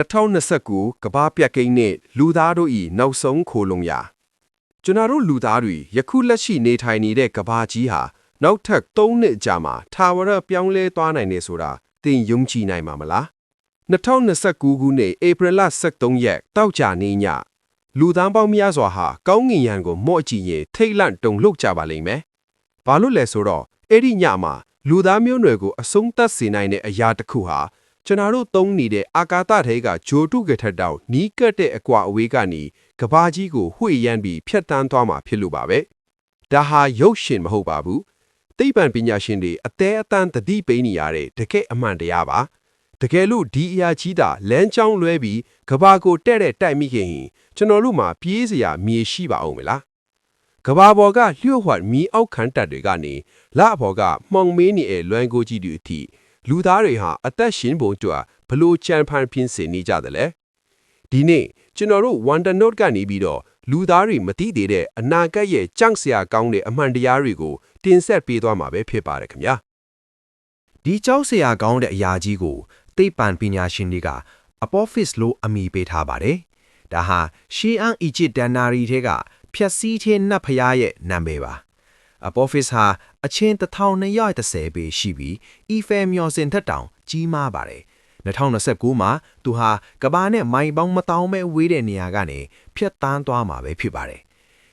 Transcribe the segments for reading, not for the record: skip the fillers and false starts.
2029ကဘာပြက်ကိန်းနဲ့လူသားတို့ဤနောက်ဆုံးခိုလုံရာကျွန်တော်တို့လူသားတွေယခုလက်ရှိနေထိုင်နေတဲ့ကဘာကြီးဟာနောက်ထပ်3နှစ်ကြာမှထာဝရပြောင်းလဲသွားနိုင်နေဆိုတာသင်ယုံကြည်နိုင်မှာမလား2029ခုနှစ်ဧပြီလ23ရက်တောက်ကြနေညလူသားပေါင်းများစွာဟာကောင်းငင်ရန်ကိုမော့ကြည့်ရင်ထိတ်လန့်တုန်လှုပ်ကြပါလိမ့်မယ်။ဘာလို့လဲဆိုတော့အဲ့ဒီညမှာလူသားမျိုးနွယ်ကိုအဆုံးသတ်စေနိုင်တဲ့အရာတစ်ခုဟာကျွန်တော်တို့သုံးနေတဲ့အာကာသထဲကဂျိုတုကထက်တောင်နီးကပ်တဲ့အကွာအဝေးကနေကဘာကြီးကိုဝှေ့ရမ်းပြီးဖျက်ဆီးသွားမှာဖြစ်လို့ပါပဲ။ဒါဟာရုပ်ရှင်မဟုတ်ပါဘူး။သိပ္ပံပညာရှင်တွေအသေးအတန်းသတိပေးနေရတဲ့တကယ်အမှန်တရားပါ။တကယ်လို့ဒီအရာကြီးတာလမ်းကြောင်းလွဲပြီးကဘာကိုတဲ့တိုက်မိခင်ကျွန်တော်တို့မှာပြေးစရာမြေရှိပါအောင်မလား။ကဘာပေါ်ကလျှို့ဝှက်မီးအောက်ခံတပ်တွေကနေလအပေါ်ကမှောင်မေးနေတဲ့လွမ်းကိုကြီးတွေအထိလူသားတွေဟာအသက်ရှင်ဖို့အတွက်ဘလို့ကြံဖန်ပြင်ဆင်နေကြတယ်လဲဒီနေ့ကျွန်တော်တို့ Wonder Note ကနေပြီးတော့လူသားတွေမသိသေးတဲ့အနာဂတ်ရဲ့ကြန့်စရာကောင်းတဲ့အမှန်တရားတွေကိုတင်ဆက်ပေးသွားမှာပဲဖြစ်ပါတယ်ခင်ဗျာဒီကြောက်စရာကောင်းတဲ့အရာကြီးကိုသိပ္ပံပညာရှင်တွေက Apophis လို့အမည်ပေးထားပါတယ်ဒါဟာရှေးအန်းအီဂျစ်ဒန်နာရီထဲကဖြက်စီးခြင်းနတ်ဖျားရဲ့နာမည်ပါApophis ဟာအချင်း1230ပေရှိပြီးအီဖယ်မျော်စင်ထက်တောင်ကြီးမားပါတယ်2029မှာသူဟာကဘာနဲ့မိုင်ပေါင်းမတောင်းပဲဝေးတဲ့နေရာကနေဖြတ်တန်းသွားမှာပဲဖြစ်ပါတယ်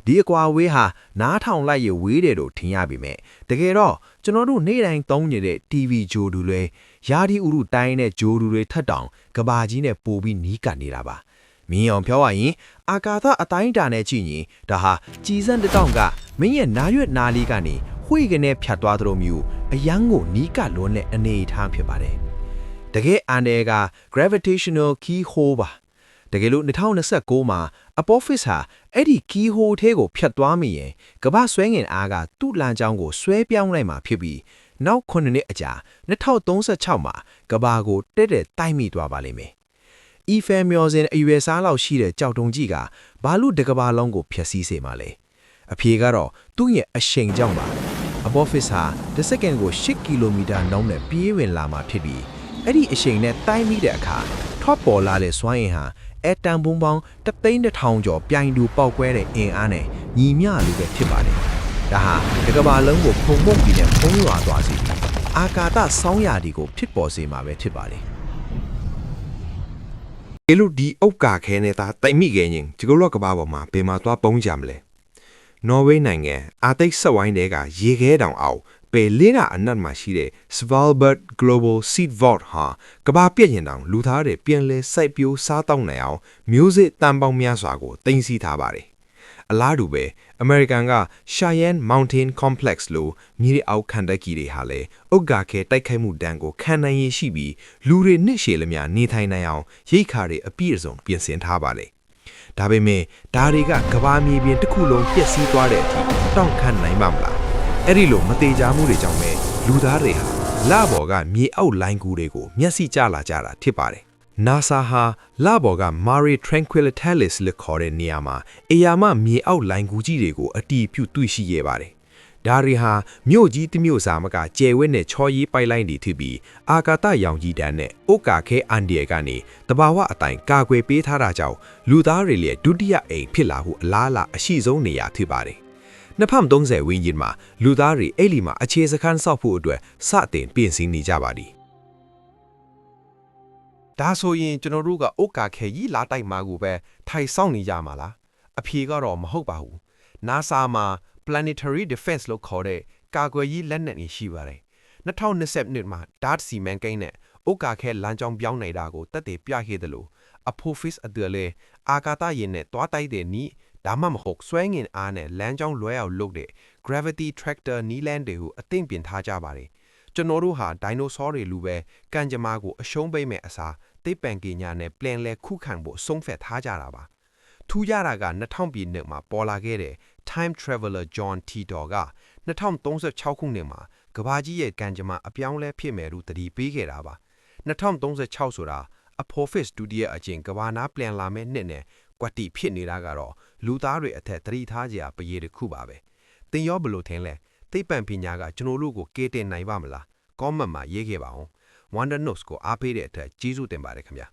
ဒီအကွာဝေးဟာနားထောင်လိုက်ရဝေးတယ်လို့ထင်ရပေမဲ့တကယ်တော့ကျွန်တော်တို့နေ့တိုင်းသုံးနေတဲ့ TV ဂျိုဒူတွေယာဒီဥရုတိုင်းနဲ့ဂျိုဒူတွေထက်တောင်ကဘာကြီးနဲ့ပိုပြီးနီးကပ်နေတာပါမင်းအောင်ပြောရရင်အာကာသအတိုင်းတာနဲ့ကြည့်ရင်ဒါဟာကြည်စံတစ်တောင်ကမင်းရဲ့နားရွက်နားလေးကနေဝှေ့ကနေဖြတ်သွားသလိုမျိုးအယမ်းကိုနီးကပ်လွန်းတဲ့အနေအထားဖြစ်ပါတယ်တကယ်အန်တယ်က gravitational keyhole ပါတကယ်လို့2029မှာ Apophis ဟာအဲ့ဒီ keyhole ထဲကိုဖြတ်သွားမိရင်ကမ္ဘာဆွဲငင်အားကသူ့လမ်းကြောင်းကိုဆွဲပြောင်းလိုက်မှာဖြစ်ပြီးနောက်9နှစ်အကြာ2036မှာကမ္ဘာကိုတဲ့တိုက်မိသွားပါလိမ့်မယ်အီဖယ်မျော်စင်အရွယ်စားလောက်ရှိတဲ့ကြောက်တုံကြီးကဘာလို့တကဘာလုံးကိုဖျက်ဆီးစေမှာလဲအဖြေကတော့သူ့ရဲ့အရှိန်ကြောင့်ပါ Apophis ဟာတစ်စက္ကန့်ကို8ကီလိုမီတာနှုန်းနဲ့ပြေးဝင်လာမှာဖြစ်ပြီးအဲ့ဒီအရှိန်နဲ့တိုင်းမိတဲ့အခါထွက်ပေါ်လာတဲ့စွမ်းအင်ဟာအတန်ဘုံပေါင်း3,100ကျော်ပြိုင်တူပေါက်ကွဲတဲ့အင်အားနဲ့ညီမျှလိုပဲဖြစ်ပါတယ်ဒါဟာတကဘာလုံးကိုဖုံမှုတ်ပြီးနဲ့ဖုံးရွာသွားစေပြီးအာကာသဆောင်းရာဒီကိုဖြစ်ပေါ်စေမှာပဲဖြစ်ပါတယ်ဒီလိုဒီအုတ်ကာခဲနေတာတိုင်မိခဲ့ရင်ဒီလိုကဘာပေါ်မှာဘယ်မှာသွားပုံးကြမလဲနော်ဝေးနိုင်ငံအာတိတ်ဆက်ဝိုင်းတဲကရေခဲတောင်အောင်ပေလေးနာအနက်မှာရှိတဲ့ Svalbard Global Seed Vault ဟာကဘာပြည့်ရင်တောင်လူသားတွေပြန်လဲစိုက်ပျိုးစားတောက်နိုင်အောင်မျိုးစစ်တန်ပေါင်းများစွာကိုတင်စီထားပါတယ်အလားတူပဲအမေရိကန်က Cheyenne Mountain Complex လို့မြေအောက်ခန္ဓာကြီးတွေဟာလည်းအုတ်ကာခဲတိုက်ခိုက်မှုတန်းကိုခံနိုင်ရရှိပြီးလူတွေနှစ်ရှည်လျနေထိုင်နိုင်အောင်ရိတ်ခါတွေအပြည့်အစုံပြင်ဆင်ထားပါတယ်ဒါပေမဲ့ဒါတွေကကဘာမြေပြင်တစ်ခုလုံးပျက်စီးသွားတဲ့အထိတောင့်ခံနိုင်ပါမလားအဲ့ဒီလိုမတေချာမှုတွေကြောင့်ပဲလူသားတွေဟာလဘော်ကမြေအောက်လိုင်းကူတွေကိုမျက်စိကျလာကြတာဖြစ်ပါတယ်NASA ဟာလဘော်က Mare Tranquillitatis လို့ခေါ်တဲ့နေရာမှာအရာမမြေအောက်လိုင်းကူကြီးတွေကိုအတီးပြုတွေ့ရှိရပါတယ်ဒါတွေဟာမြို့ကြီးတစ်မြို့စာမကကျယ်ဝဲနဲ့ချော်ရီးပိုက်လိုင်းတွေဖြစ်ပြီးအာကာသရောင်ကြီးတန်းနဲ့ဥက္ကာခဲအန်ဒီယကနေတဘာဝအတိုင်းကာကွယ်ပေးထားတာကြောင့်လူသားတွေရဲ့ဒုတိယအိမ်ဖြစ်လာဟုအလားအလာအရှိဆုံးနေရာဖြစ်ပါတယ်2030ဝန်းကျင်မှာလူသားတွေအဲ့ဒီမှာအခြေစခန်းဆောက်ဖို့အတွက်စတင်ပြင်ဆင်နေကြပါသည်ဒါဆိုရင်ကျွန်တော်တို့ကဥက္ကာခဲကြီးလာတိုက်မှာကိုပဲထိုင်ဆောင်နေကြမှာလားအဖြေကတော့မဟုတ်ပါဘူး NASA မှာ Planetary Defense လို့ခေါ်တဲ့ကာကွယ်ရေးလက်နက်တွေရှိပါတယ်2020မှာ DART စီမံကိန်းနဲ့ဥက္ကာခဲလမ်းကြောင်းပြောင်းနေတာကိုတက်တည်ပြခဲ့တယ်လို့ Apophis အတွက်လည်းအာကာသယာဉ်နဲ့တွားတိုက်တဲ့နီးဒါမှမဟုတ်ဆွဲငင်အားနဲ့လမ်းကြောင်းလွဲအောင်လုပ်တဲ့ Gravity Tractor နီးလန်းတွေကိုအသင့်ပြင်ထားကြပါတယ်ကျွန်တော်တို့ဟာဒိုင်နိုဆောတွေလူပဲကံကြမ္မာကိုအရှုံးပေးမဲ့အစားသိပ္ပံပညာနဲ့ပြန်လဲခုခံဖို့ဆုံးဖြတ်ထားကြတာပါထူးခြားတာက2000ပြည့်နှစ်မှာပေါ်လာခဲ့တဲ့ Time Traveler John Titor က2036ခုနှစ်မှာကဘာကြီးရဲ့ကံကြမ္မာအပြောင်းလဲဖြစ်မယ်လို့တတိပေးခဲ့တာပါ2036ဆိုတာ Apophis ဒုတိယအကျင့်ကဘာနာပြန်လာမဲ့နှစ်နဲ့ကွက်တီဖြစ်နေတာကတော့လူသားတွေအထက်တတိထားကြပရေတစ်ခုပါပဲသင်ရောဘလို့ထင်လဲသိပ္ပံပညာကကျွန်တော်တို့ကိုကေးတင်နိုင်ပါမလား comment မှာရေးခဲ့ပါအောင် Wonder Notes ကိုအားပေးတဲ့အတွက်ကျေးဇူးတင်ပါတယ်ခင်ဗျာ